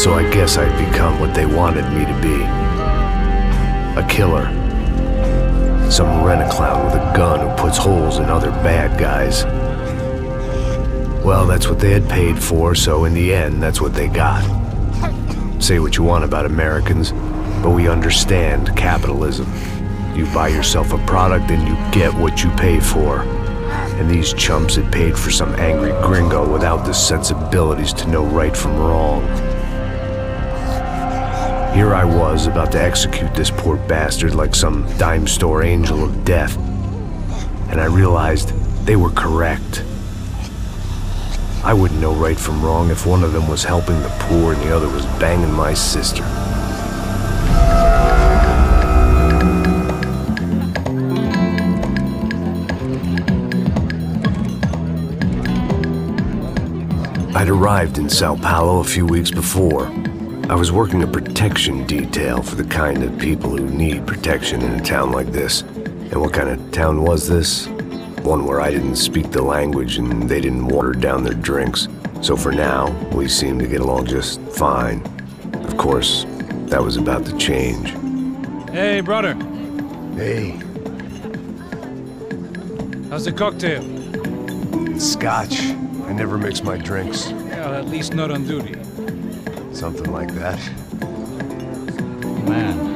So I guess I'd become what they wanted me to be. A killer. Some rent-a-clown with a gun who puts holes in other bad guys. Well, that's what they had paid for, so in the end, that's what they got. Say what you want about Americans, but we understand capitalism. You buy yourself a product and you get what you pay for. And these chumps had paid for some angry gringo without the sensibilities to know right from wrong. Here I was, about to execute this poor bastard like some dime store angel of death. And I realized they were correct. I wouldn't know right from wrong if one of them was helping the poor and the other was banging my sister. I'd arrived in Sao Paulo a few weeks before. I was working a protection detail for the kind of people who need protection in a town like this. And what kind of town was this? One where I didn't speak the language and they didn't water down their drinks. So for now, we seemed to get along just fine. Of course, that was about to change. Hey, brother. Hey. How's the cocktail? It's scotch. I never mix my drinks. Well, at least not on duty. Something like that. Man,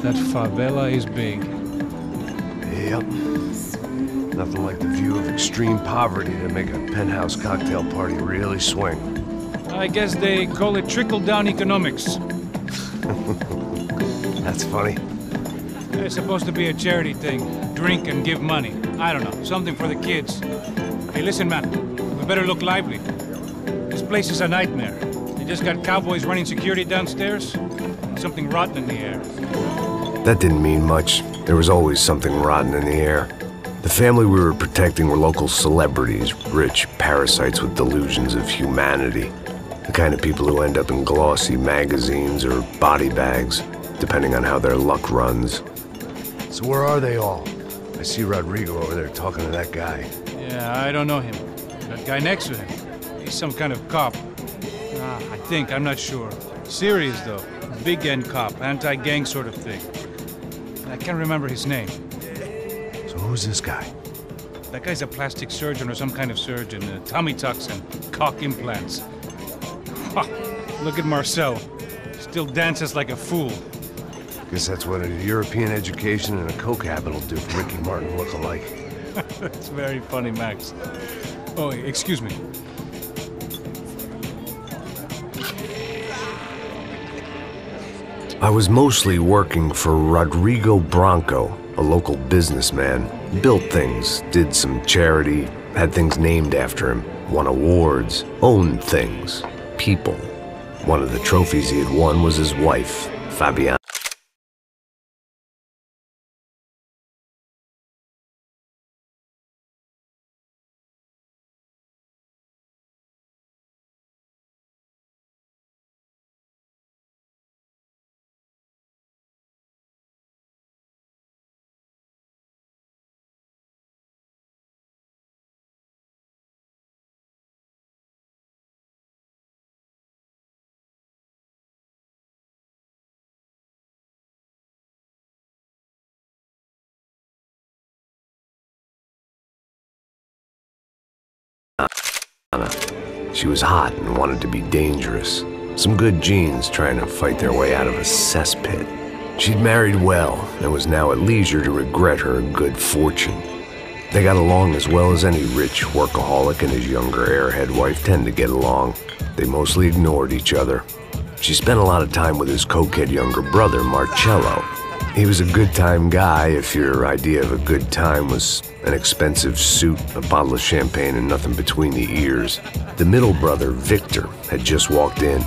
that favela is big. Yep. Nothing like the view of extreme poverty to make a penthouse cocktail party really swing. I guess they call it trickle-down economics. That's funny. It's supposed to be a charity thing. Drink and give money. I don't know, something for the kids. Hey, listen, man. We better look lively. This place is a nightmare. They just got cowboys running security downstairs. And something rotten in the air. That didn't mean much. There was always something rotten in the air. The family we were protecting were local celebrities, rich parasites with delusions of humanity. The kind of people who end up in glossy magazines or body bags, depending on how their luck runs. So where are they all? I see Rodrigo over there talking to that guy. Yeah, I don't know him. That guy next to him. He's some kind of cop. I think, I'm not sure. Serious, though. Big end cop, anti-gang sort of thing. I can't remember his name. So who's this guy? That guy's a plastic surgeon or some kind of surgeon. Tummy tucks and cock implants. Ha! Look at Marcel. Still dances like a fool. Guess that's what a European education and a coke habit will do for Ricky Martin look-alike. That's very funny, Max. Oh, excuse me. I was mostly working for Rodrigo Branco, a local businessman. Built things, did some charity, had things named after him, won awards, owned things, people. One of the trophies he had won was his wife, Fabiana. She was hot and wanted to be dangerous. Some good genes trying to fight their way out of a cesspit. She'd married well and was now at leisure to regret her good fortune. They got along as well as any rich workaholic and his younger airhead wife tend to get along. They mostly ignored each other. She spent a lot of time with his cokehead younger brother, Marcello. He was a good-time guy if your idea of a good time was an expensive suit, a bottle of champagne, and nothing between the ears. The middle brother, Victor, had just walked in.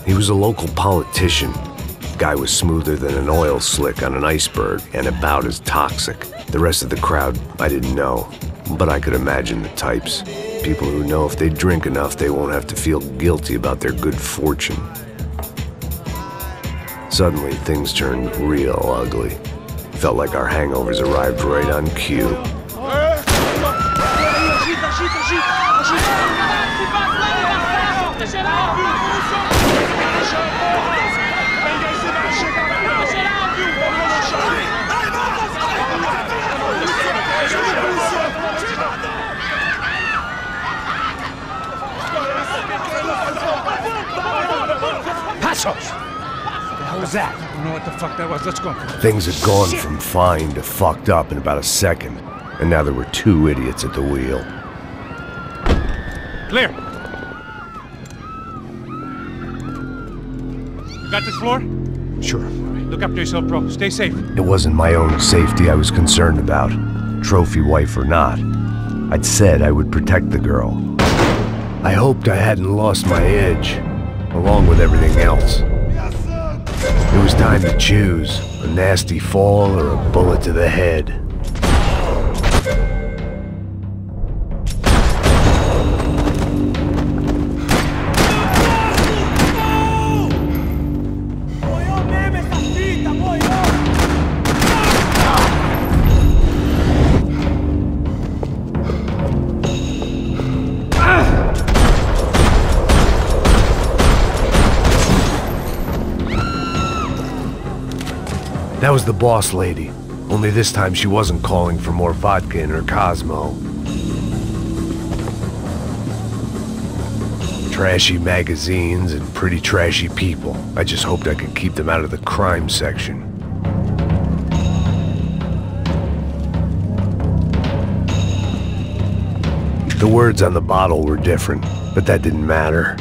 He was a local politician. Guy was smoother than an oil slick on an iceberg and about as toxic. The rest of the crowd, I didn't know, but I could imagine the types. People who know if they drink enough, they won't have to feel guilty about their good fortune. Suddenly, things turned real ugly. Felt like our hangovers arrived right on cue. that? I don't know what the fuck that was. Let's go. Things had gone from fine to fucked up in about a second, and now there were two idiots at the wheel. Clear. You got this floor? Sure. Look after yourself, bro. Stay safe. It wasn't my own safety I was concerned about, trophy wife or not. I'd said I would protect the girl. I hoped I hadn't lost my edge, along with everything else. It was time to choose, a nasty fall or a bullet to the head. That was the boss lady, only this time she wasn't calling for more vodka in her Cosmo. Trashy magazines and pretty trashy people. I just hoped I could keep them out of the crime section. The words on the bottle were different, but that didn't matter.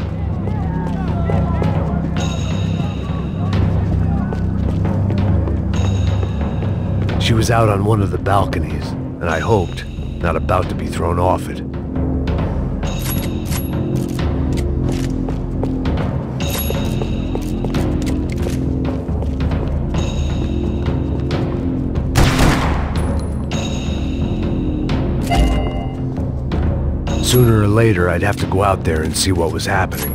She was out on one of the balconies, and I hoped, not about to be thrown off it. Sooner or later, I'd have to go out there and see what was happening.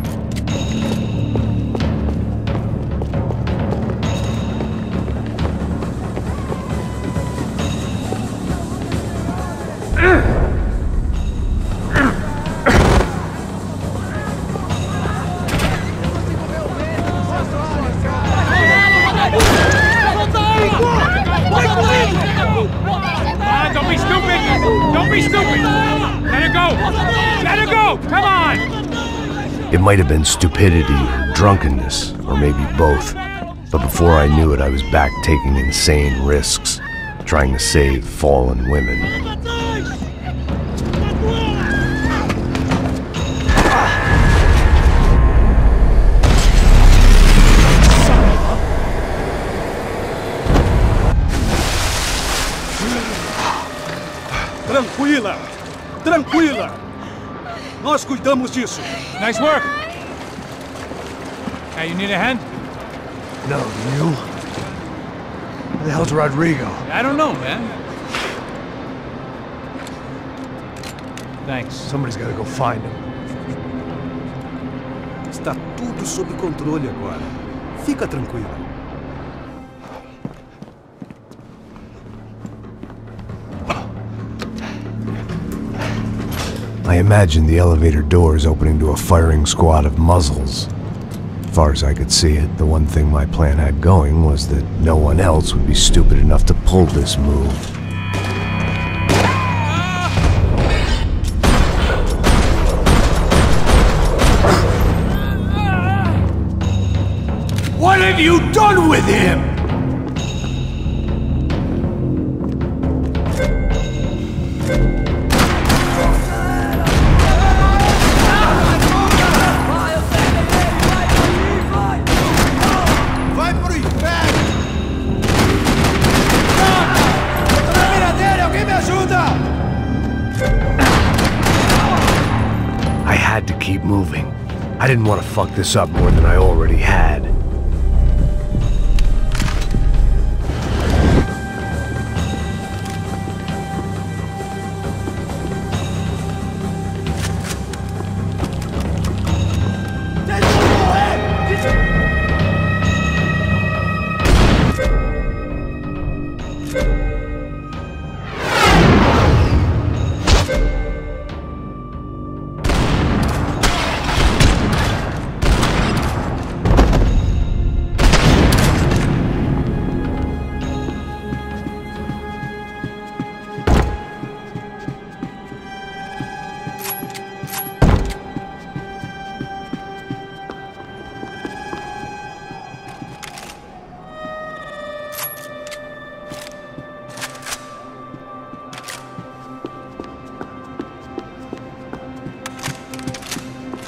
Don't be stupid! Don't be stupid! Let her go! Let her go! Come on! It might have been stupidity or drunkenness, or maybe both. But before I knew it, I was back taking insane risks, trying to save fallen women. Tranquila! Tranquila! Nós cuidamos disso. Nice work! Hey, you need a hand? No, you? Where the hell's Rodrigo? I don't know, man. Thanks. Somebody's gotta go find him. Está tudo sob controle agora. Fica tranquila. I imagined the elevator doors opening to a firing squad of muzzles. As far as I could see it, the one thing my plan had going was that no one else would be stupid enough to pull this move. What have you done with him? I had to keep moving. I didn't want to fuck this up more than I already had.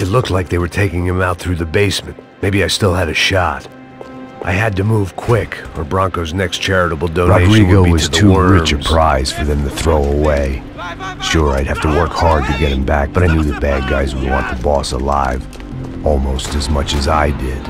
It looked like they were taking him out through the basement. Maybe I still had a shot. I had to move quick, or Bronco's next charitable donation Rodrigo would be was to the too worms. rich a prize for them to throw away. Sure, I'd have to work hard to get him back, but I knew the bad guys would want the boss alive, almost as much as I did.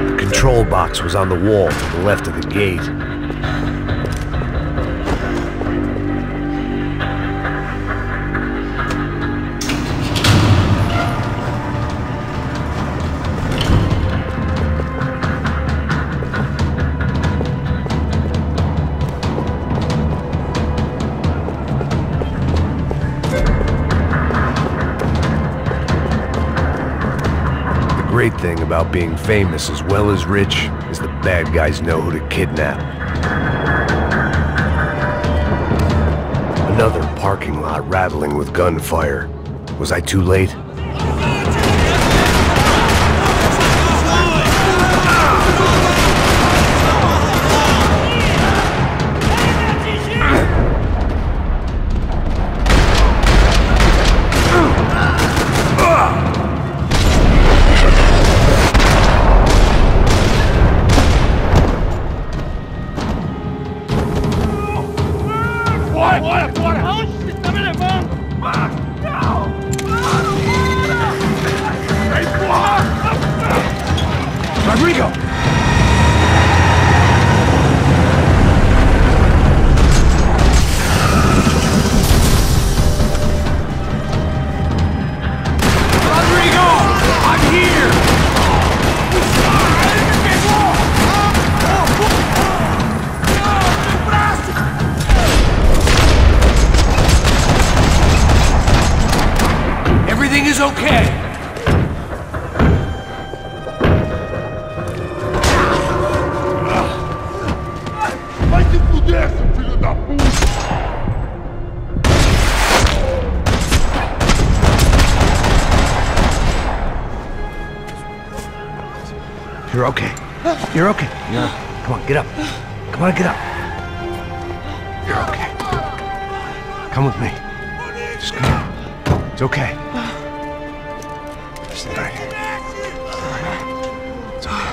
The control box was on the wall to the left of the gate. The great thing about being famous as well as rich is the bad guys know who to kidnap. Another parking lot rattling with gunfire. Was I too late? Rodrigo! Rodrigo! I'm here! Everything is okay! You're okay. You're okay. Yeah. Come on, get up. Come on, get up. You're okay. Come with me. Just come on. It's okay. It's all right. It's okay.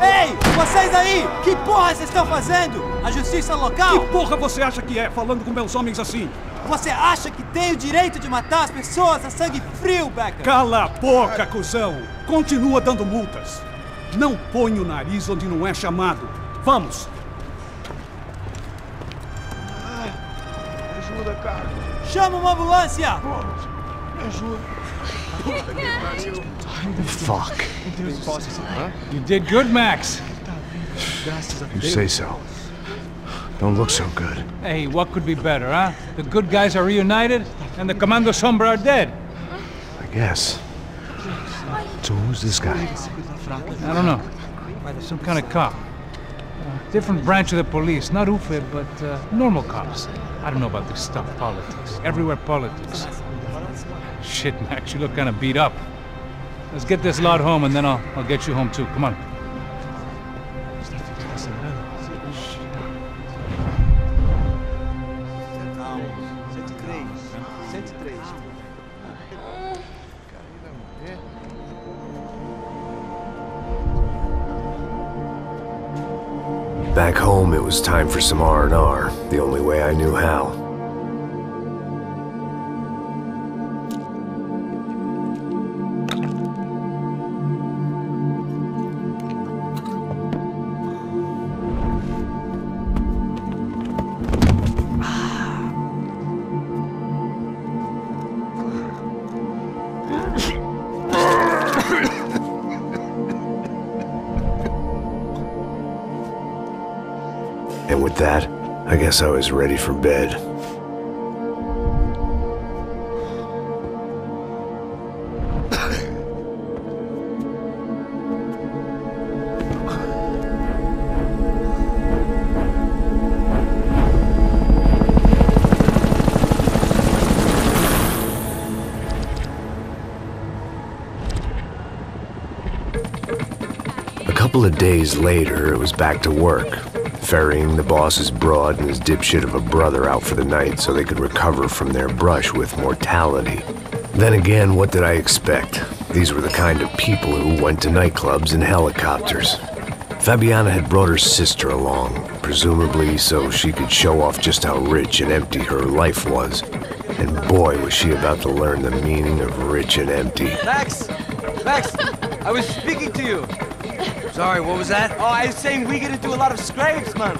Ei, vocês aí! Que porra vocês estão fazendo? A justiça local? Que porra você acha que é, falando com meus homens assim? Você acha que tem o direito de matar as pessoas a sangue frio, Becker? Cala a boca, cuzão! Continua dando multas. Não põe o nariz onde não é chamado. Vamos! Me ajuda, cara. Chama uma ambulância! Me ajuda. Fuck. You did good, Max. You say so. Don't look so good. Hey, what could be better, huh? The good guys are reunited, and the Commando Sombra are dead. I guess. So who's this guy? I don't know. Some kind of cop. Different branch of the police. Not UFE, but normal cops. I don't know about this stuff, politics. Everywhere politics. Shit, Max, you look kind of beat up. Let's get this lot home, and then I'll get you home too. Come on. Back home, it was time for some R&R, the only way I knew how. And with that, I guess I was ready for bed. couple of days later, it was back to work, ferrying the boss's broad and his dipshit of a brother out for the night so they could recover from their brush with mortality. Then again, what did I expect? These were the kind of people who went to nightclubs in helicopters. Fabiana had brought her sister along, presumably so she could show off just how rich and empty her life was. And boy, was she about to learn the meaning of rich and empty. Max! Max! I was speaking to you! Sorry, what was that? Oh, I was saying we get to do a lot of scrapes, man!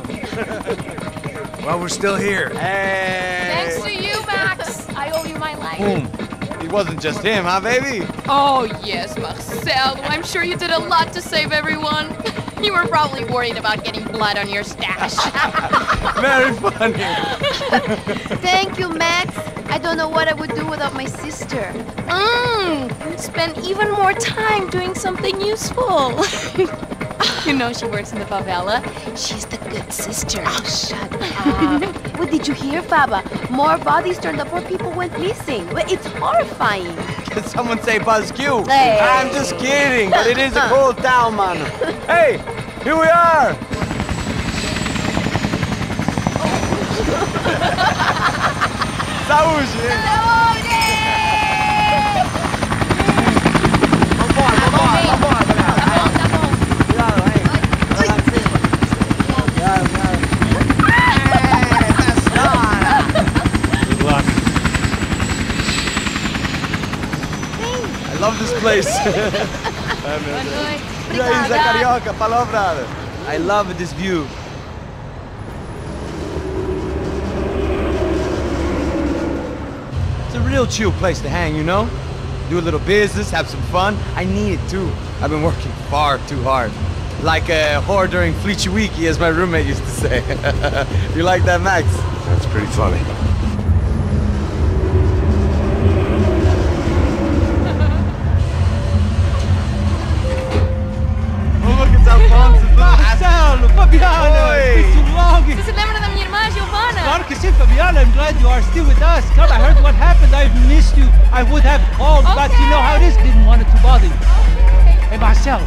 Well, we're still here. Hey! Thanks to you, Max. I owe you my life. Boom! It wasn't just him, huh, baby? Oh, yes, Marcel. I'm sure you did a lot to save everyone. You were probably worried about getting blood on your stash. Very funny! Thank you, Max. I don't know what I would do without my sister. Spend even more time doing something useful. You know she works in the favela. She's the good sister. Oh, shut up. What did you hear, Faba? More bodies turned up where people went missing. It's horrifying. Did someone say Buzz Q? Hey. I'm just kidding, but it is a cool town, man. Hey, here we are! Saúde! I love this place. E aí, Zé Carioca, falou, brother. I love this view. It's a real chill place to hang, you know? Do a little business, have some fun. I need it too. I've been working far too hard. Like a whore during Fleechy Weeky, as my roommate used to say. You like that, Max? That's pretty funny. Marcelo, Fabiana, it's been too long. Você se lembra da minha irmã, Giovanna? Claro que sim, Fabiana. I'm glad you are still with us. Come, I heard what happened. I've missed you. I would have called, but you know how it is. Didn't want to bother you. Hey, Marcelo,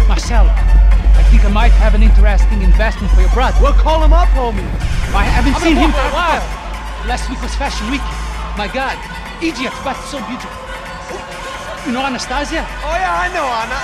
I think I might have an interesting investment for your brother. Well, call him up, homie. I haven't seen him for a while. Last week was Fashion Week. My God, Egypt, but so beautiful. You know Anastasia? Oh yeah, I know Anna.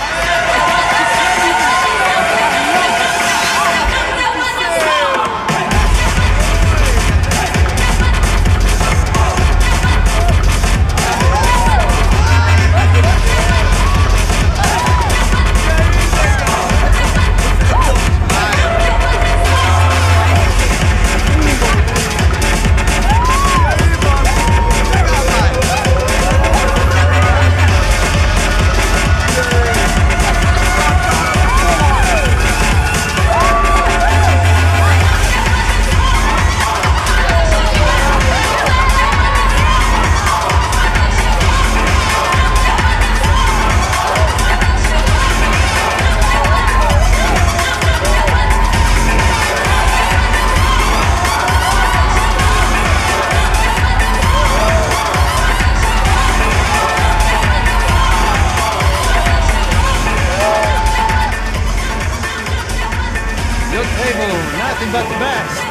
Nothing but the best.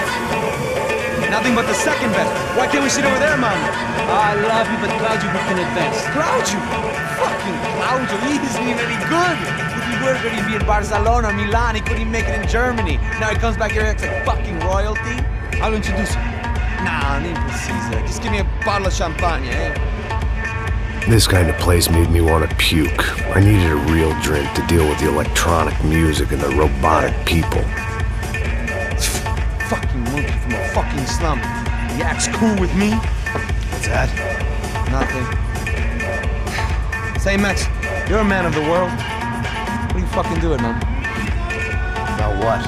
Nothing but the second best. Why can't we sit over there, man? I love you, but Claudio can advance. Claudio? Fucking Claudio, he isn't even any good. If he were going to be in Barcelona, Milan, he couldn't make it in Germany. Now he comes back here and acts like fucking royalty. I'll introduce you. Nah, nem precisa. Just give me a bottle of champagne, eh? This kind of place made me want to puke. I needed a real drink to deal with the electronic music and the robotic people. Fucking monkey from a fucking slum. He acts cool with me. What's that? Nothing. Say, Max, you're a man of the world. What do you fucking do it, man? About what?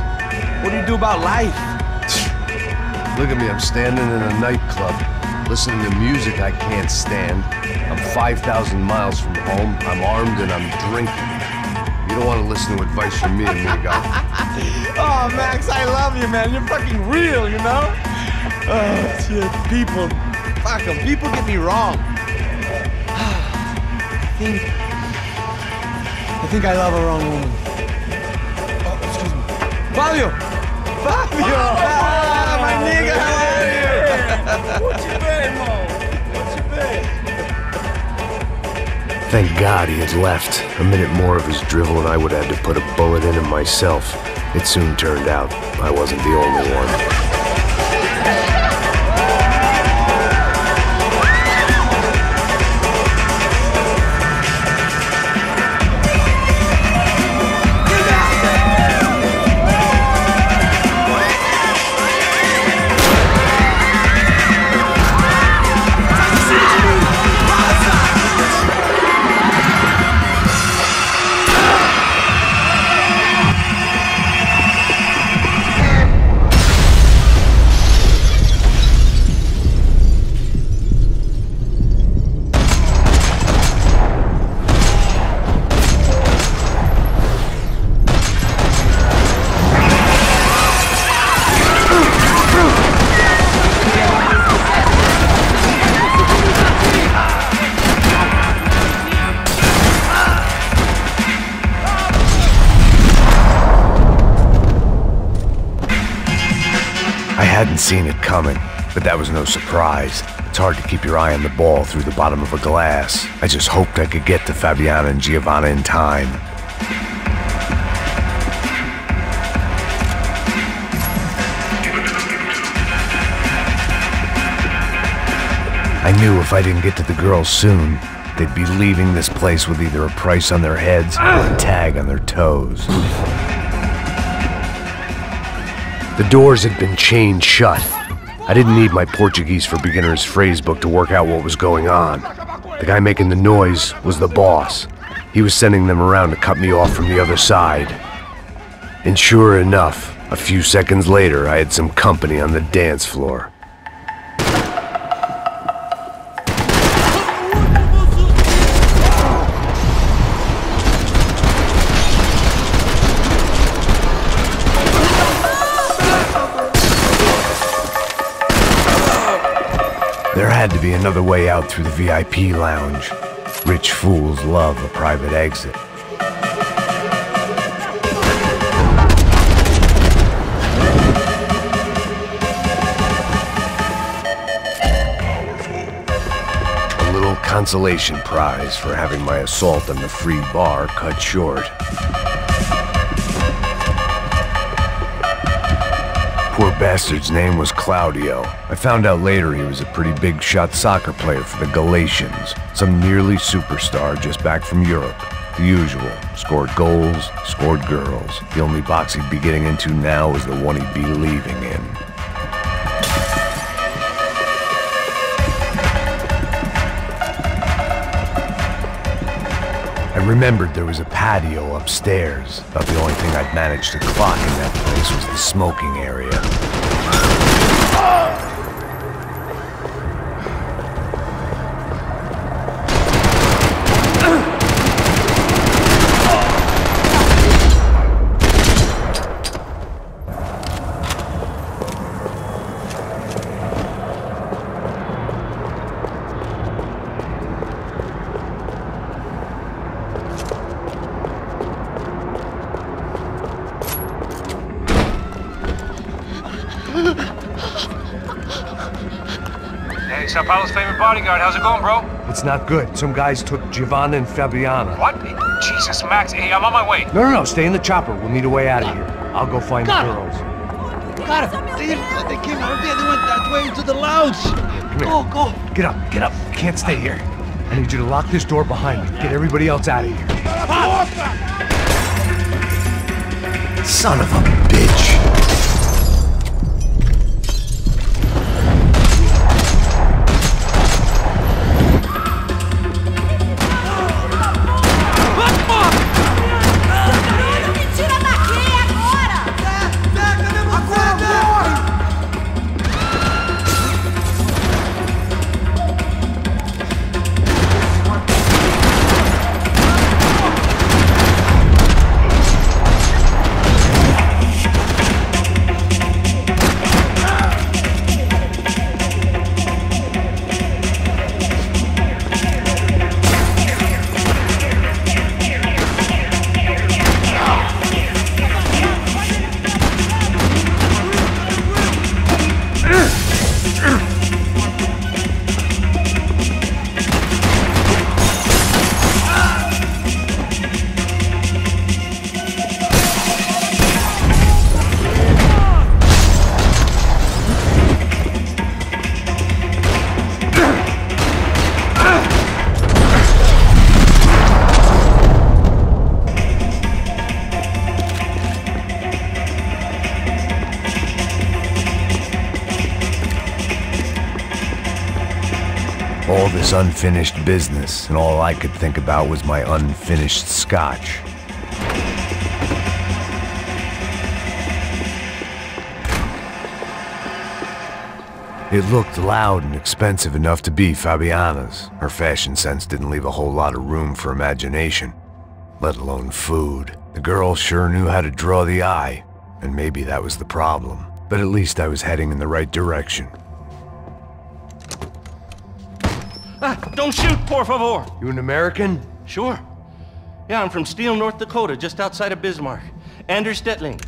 What do you do about life? Look at me, I'm standing in a nightclub, listening to music I can't stand. I'm 5,000 miles from home, I'm armed, and I'm drinking. You don't want to listen to advice from me, amigo. Oh, Max, I love you, man. You're fucking real, you know? Oh, shit, people. Fuck them. People get me wrong. I think I love a wrong woman. Fabio! Fabio! Ah, my nigga, how are you? Thank God he had left. A minute more of his drivel and I would have had to put a bullet in him myself. It soon turned out I wasn't the only one. I hadn't seen it coming, but that was no surprise. It's hard to keep your eye on the ball through the bottom of a glass. I just hoped I could get to Fabiana and Giovanna in time. I knew if I didn't get to the girls soon, they'd be leaving this place with either a price on their heads or a tag on their toes. The doors had been chained shut. I didn't need my Portuguese for Beginners phrase book to work out what was going on. The guy making the noise was the boss. He was sending them around to cut me off from the other side. And sure enough, a few seconds later, I had some company on the dance floor. There had to be another way out through the VIP lounge. Rich fools love a private exit. A little consolation prize for having my assault on the free bar cut short. Poor bastard's name was Claudio. I found out later he was a pretty big-shot soccer player for the Galatians. Some nearly superstar just back from Europe. The usual. Scored goals, scored girls. The only box he'd be getting into now is the one he'd be leaving in. I remembered there was a patio upstairs. About the only thing I'd managed to clock in that place was the smoking area. Hey, Sao Paulo's favorite bodyguard. How's it going, bro? It's not good. Some guys took Giovanna and Fabiana. What? Jesus, Max. Hey, I'm on my way. No, stay in the chopper. We'll need a way out of here. I'll go find the girls. Got him! They came out there, they went that way into the lounge! Come here. Go! Get up. You can't stay here. I need you to lock this door behind me. Get everybody else out of here. Son of a bitch. this unfinished business, and all I could think about was my unfinished scotch. It looked loud and expensive enough to be Fabiana's. Her fashion sense didn't leave a whole lot of room for imagination, let alone food. The girl sure knew how to draw the eye, and maybe that was the problem. But at least I was heading in the right direction. Don't shoot, por favor! You an American? Sure. Yeah, I'm from Steele, North Dakota, just outside of Bismarck. Anders Stetling.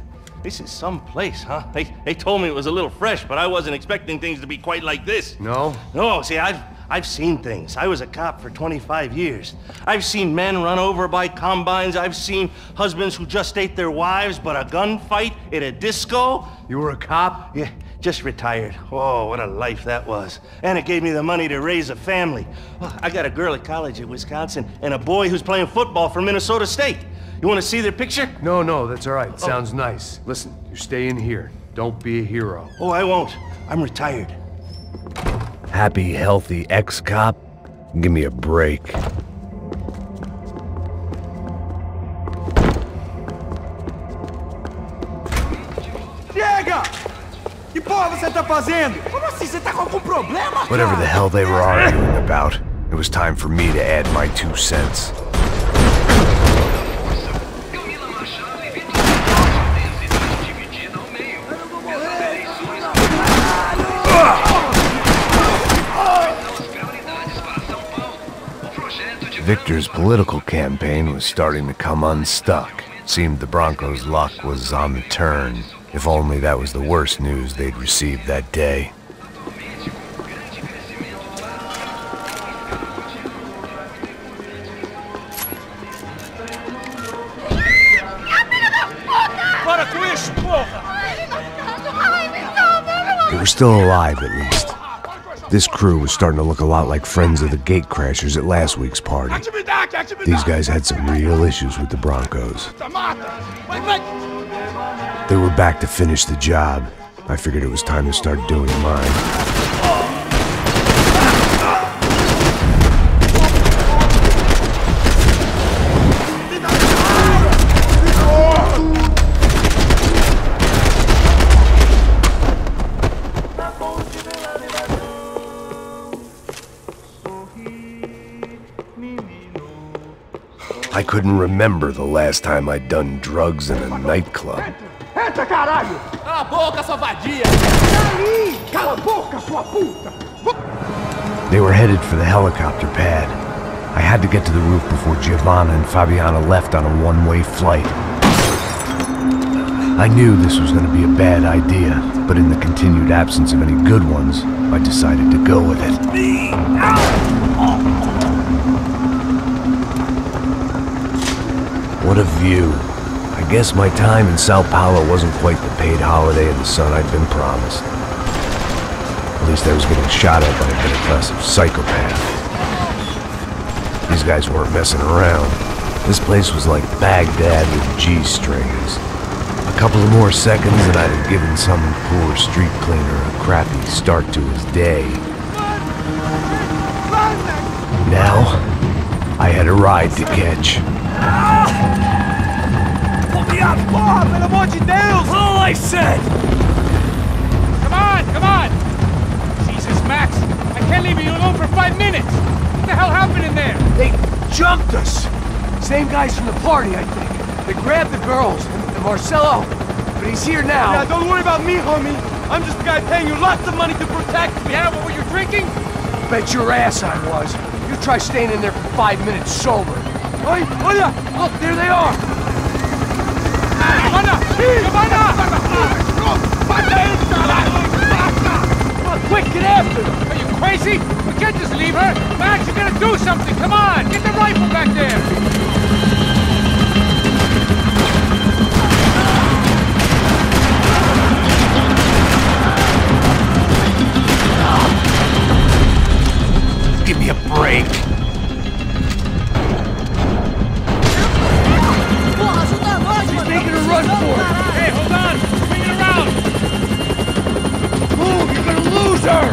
This is some place, huh? They told me it was a little fresh, but I wasn't expecting things to be quite like this. No? No, see, I've seen things. I was a cop for 25 years. I've seen men run over by combines. I've seen husbands who just ate their wives, but a gunfight at a disco. You were a cop? Yeah, just retired. Oh, what a life that was. And it gave me the money to raise a family. Oh, I got a girl at college at Wisconsin and a boy who's playing football for Minnesota State. You want to see their picture? No, that's all right. Sounds nice. Listen, you're staying here. Don't be a hero. Oh, I won't. I'm retired. Happy, healthy ex-cop? Give me a break. Chega! Que porra você tá fazendo? Como assim? Você tá com algum problema? Whatever the hell they were arguing about, it was time for me to add my 2 cents. Victor's political campaign was starting to come unstuck. Seemed the Broncos' luck was on the turn. If only that was the worst news they'd received that day. They were still alive, at least. This crew was starting to look a lot like friends of the gatecrashers at last week's party. These guys had some real issues with the Broncos. They were back to finish the job. I figured it was time to start doing mine. I couldn't remember the last time I'd done drugs in a nightclub. Entra, caralho! Cala a boca, sua vadia! Cala a boca, sua puta! They were headed for the helicopter pad. I had to get to the roof before Giovanna and Fabiana left on a one-way flight. I knew this was going to be a bad idea, but in the continued absence of any good ones, I decided to go with it. What a view. I guess my time in Sao Paulo wasn't quite the paid holiday in the sun I'd been promised. At least I was getting shot at by a middle-class psychopath. These guys weren't messing around. This place was like Baghdad with G-strings. A couple of more seconds and I'd have given some poor street cleaner a crappy start to his day. Now, I had a ride to catch. Porra, pelo amor de Deus! All I said! Come on! Jesus, Max! I can't leave you alone for 5 minutes! What the hell happened in there? They jumped us! Same guys from the party, I think. They grabbed the girls, and Marcelo, but he's here now. Yeah, don't worry about me, homie. I'm just the guy paying you lots of money to protect me. Yeah, what were you drinking? Bet your ass I was. You try staying in there for 5 minutes sober. Oi, look, there they are! Quick, get after them! Are you crazy? We can't just leave her! Max, you gotta do something! Come on! Get the rifle back there! Give me a break. He's making a run for it! Hey, hold on! Swing it around! Move! You're gonna lose her!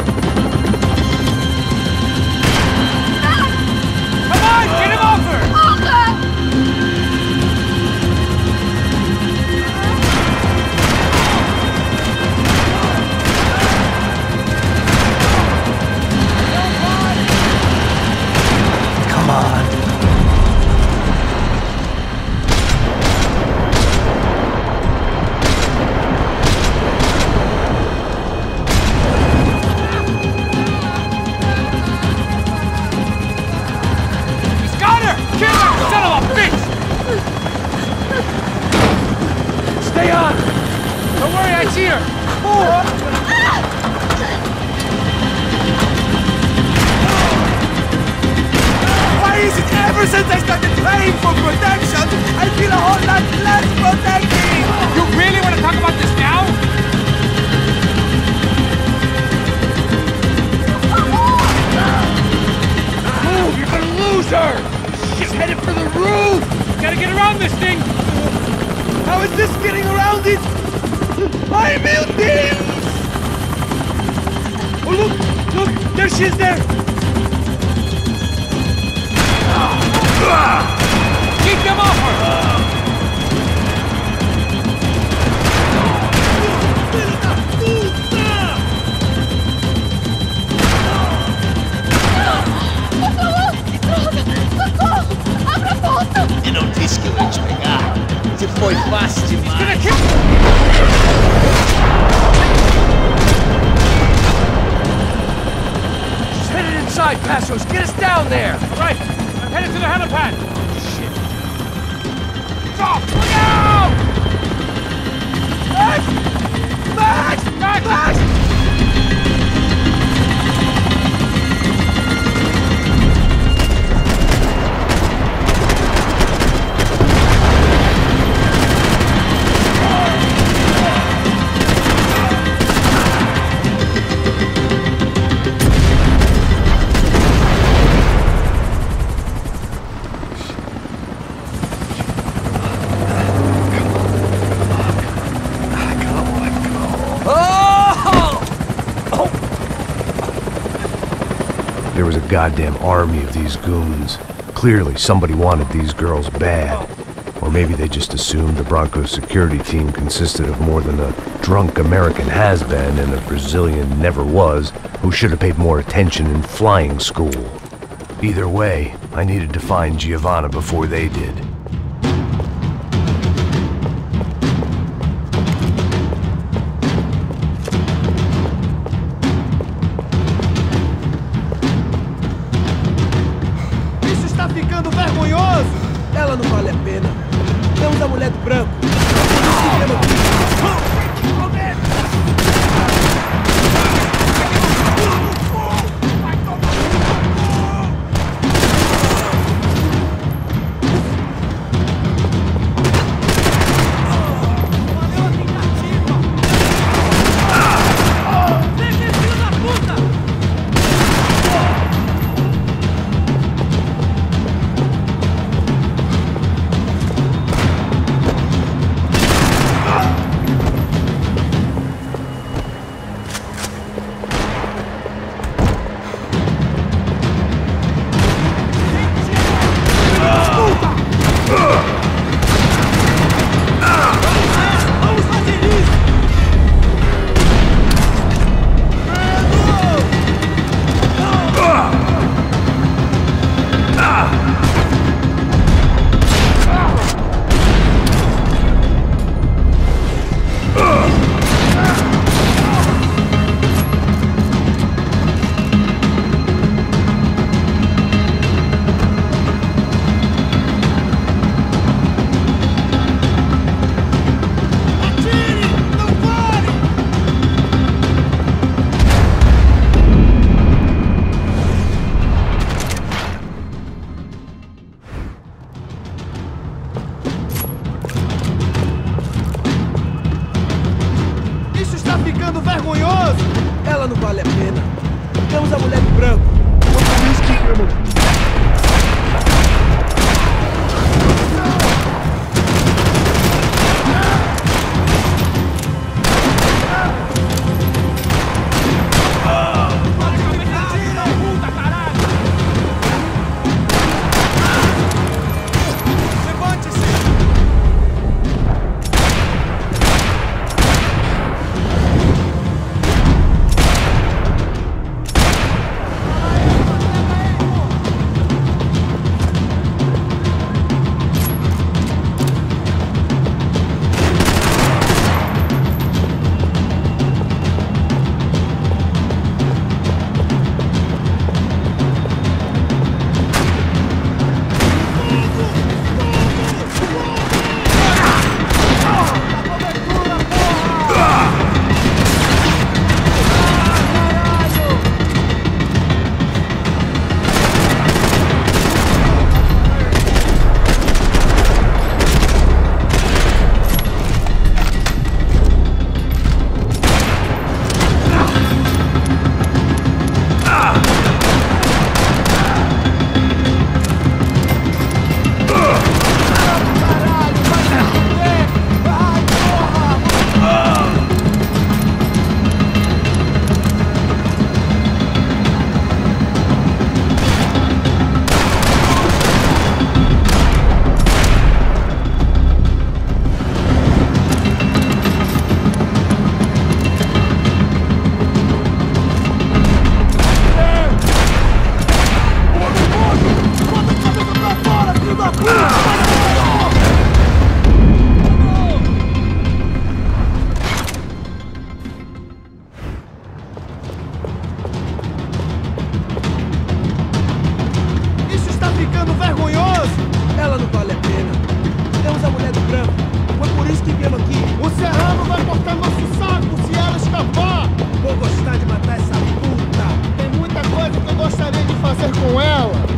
He's here! Move! Why is it ever since I started praying for protection, I feel a whole lot less protected? You really want to talk about this now? Move! You're gonna lose her! She's headed for the roof! Gotta get around this thing! How is this getting around it? I'm melting! Oh, look! There she is there! Keep them off her! Eu não disse que eu ia te pegar. Você foi fácil demais. She's headed inside, Passos! Get us down there! Right! I'm headed to the helipad! Shit! Stop! Look out! Max! Max! Max! There was a goddamn army of these goons. Clearly, somebody wanted these girls bad. Or maybe they just assumed the Broncos security team consisted of more than a drunk American has-been and a Brazilian never-was who should have paid more attention in flying school. Either way, I needed to find Giovanna before they did. Ela não vale a pena. Temos a mulher do branco. Ela não vale a pena. Temos a mulher do branco. branco. Foi por isso que viemos aqui. O Serrano vai cortar nosso saco se ela escapar. Vou gostar de matar essa puta. Tem muita coisa que eu gostaria de fazer com ela.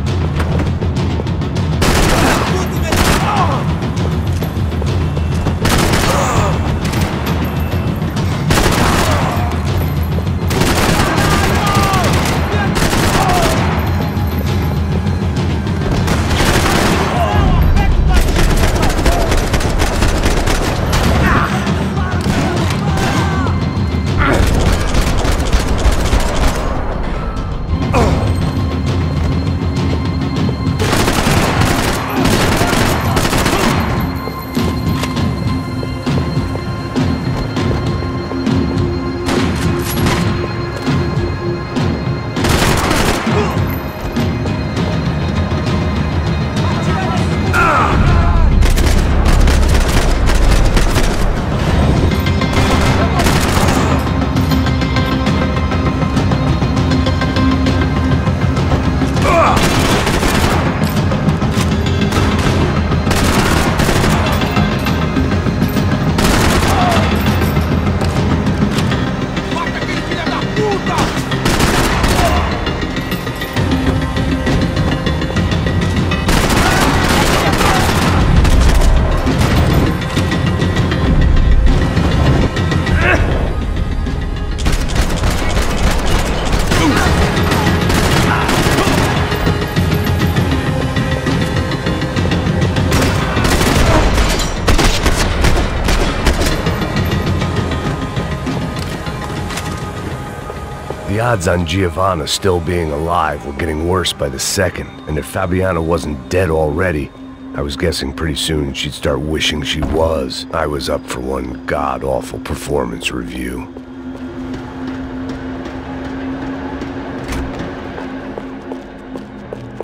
The odds on Giovanna still being alive were getting worse by the second, and if Fabiana wasn't dead already, I was guessing pretty soon she'd start wishing she was. I was up for one god-awful performance review.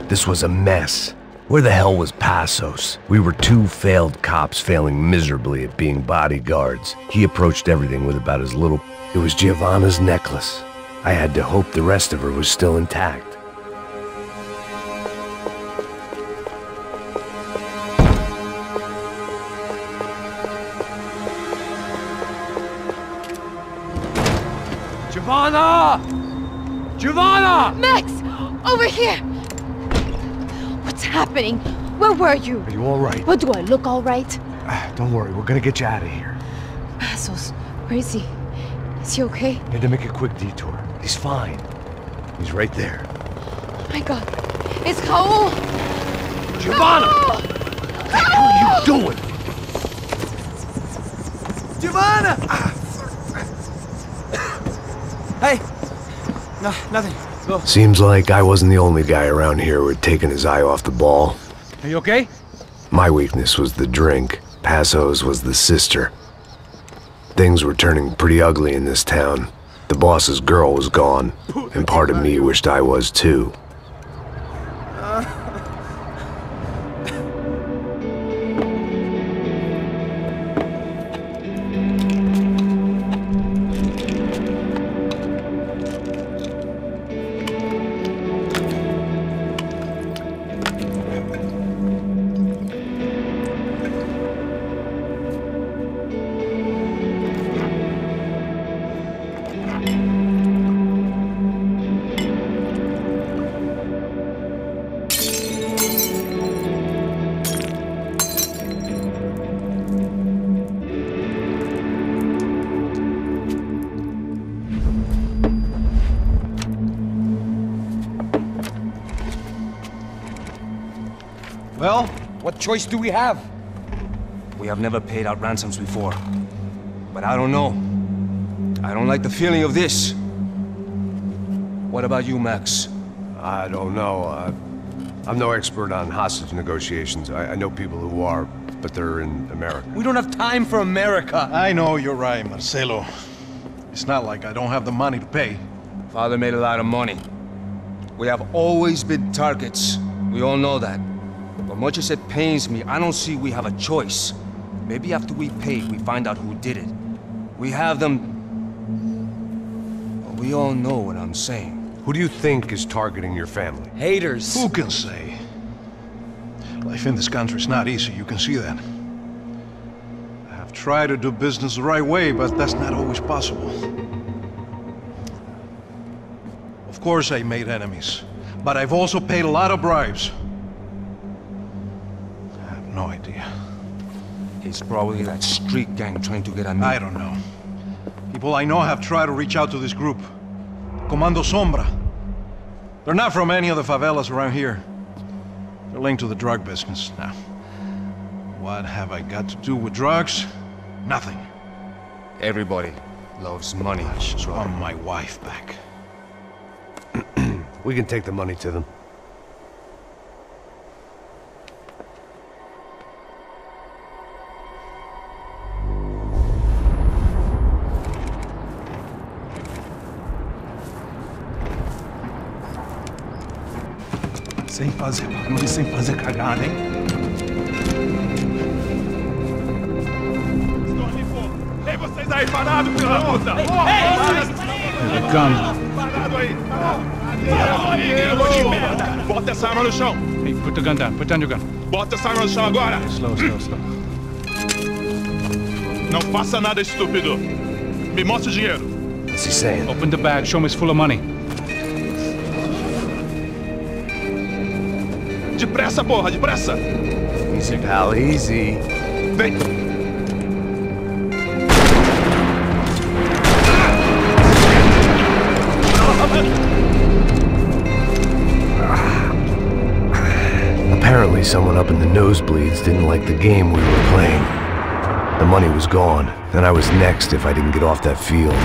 This was a mess. Where the hell was Passos? We were two failed cops failing miserably at being bodyguards. He approached everything with about as little... It was Giovanna's necklace. I had to hope the rest of her was still intact. Giovanna! Giovanna! Max! Over here! What's happening? Where were you? Are you all right? What, do I look all right? Don't worry, we're gonna get you out of here. Passos, where is he? Is he okay? Had to make a quick detour. He's fine. He's right there. Oh my god. It's Raul! Giovanna! Raul! What the hell are you doing? Giovanna! Hey! No, nothing. Go. Seems like I wasn't the only guy around here who had taken his eye off the ball. Are you okay? My weakness was the drink. Passos was the sister. Things were turning pretty ugly in this town. The boss's girl was gone, and part of me wished I was too. Well, what choice do we have? We have never paid out ransoms before. But I don't know. I don't like the feeling of this. What about you, Max? I don't know. I'm no expert on hostage negotiations. I know people who are, but they're in America. We don't have time for America. I know you're right, Marcelo. It's not like I don't have the money to pay. Father made a lot of money. We have always been targets. We all know that. But much as it pains me, I don't see we have a choice. Maybe after we pay, we find out who did it. We have them... Well, we all know what I'm saying. Who do you think is targeting your family? Haters. Who can say? Life in this country is not easy, you can see that. I've tried to do business the right way, but that's not always possible. Of course I made enemies, but I've also paid a lot of bribes. I have no idea. It's probably that street gang trying to get at me. I don't know. People I know have tried to reach out to this group. Comando Sombra. They're not from any of the favelas around here. They're linked to the drug business. Now, what have I got to do with drugs? Nothing. Everybody loves money. I just want my wife back. We can take the money to them. Sem fazer cagada, hein? Ei, vocês aí parados, filha da puta! Parado aí! Bota essa arma no chão! Hey, put the gun down. Put down your gun. Bota essa arma no chão agora! Slow. Não faça nada estúpido! Me mostre o dinheiro! What's he saying? Open the bag. Show me it's full of money. Depressa, porra! Depressa! Easy, pal. Easy. Vem! Apparently someone up in the nosebleeds didn't like the game we were playing. The money was gone, and I was next if I didn't get off that field.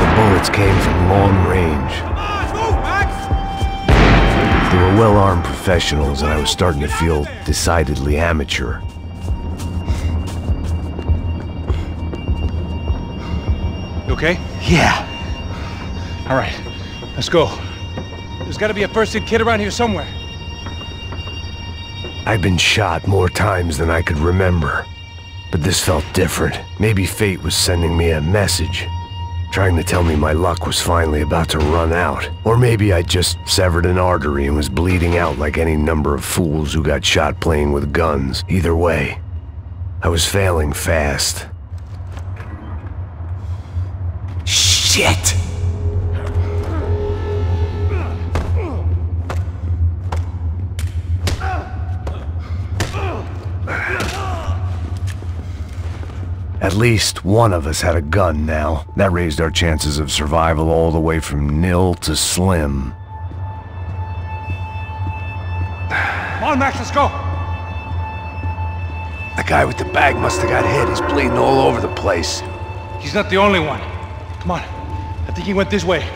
The bullets came from long range. They were well-armed professionals, and I was starting to feel decidedly amateur. You okay? Yeah. All right, let's go. There's got to be a first-aid kit around here somewhere. I've been shot more times than I could remember. But this felt different. Maybe fate was sending me a message, trying to tell me my luck was finally about to run out. Or maybe I just severed an artery and was bleeding out like any number of fools who got shot playing with guns. Either way, I was failing fast. Shit! At least one of us had a gun now. That raised our chances of survival all the way from nil to slim. Come on, Max, let's go! The guy with the bag must have got hit. He's bleeding all over the place. He's not the only one. Come on. I think he went this way.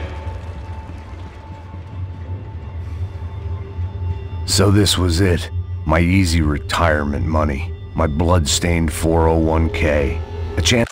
So this was it. My easy retirement money. My blood-stained 401k. A chance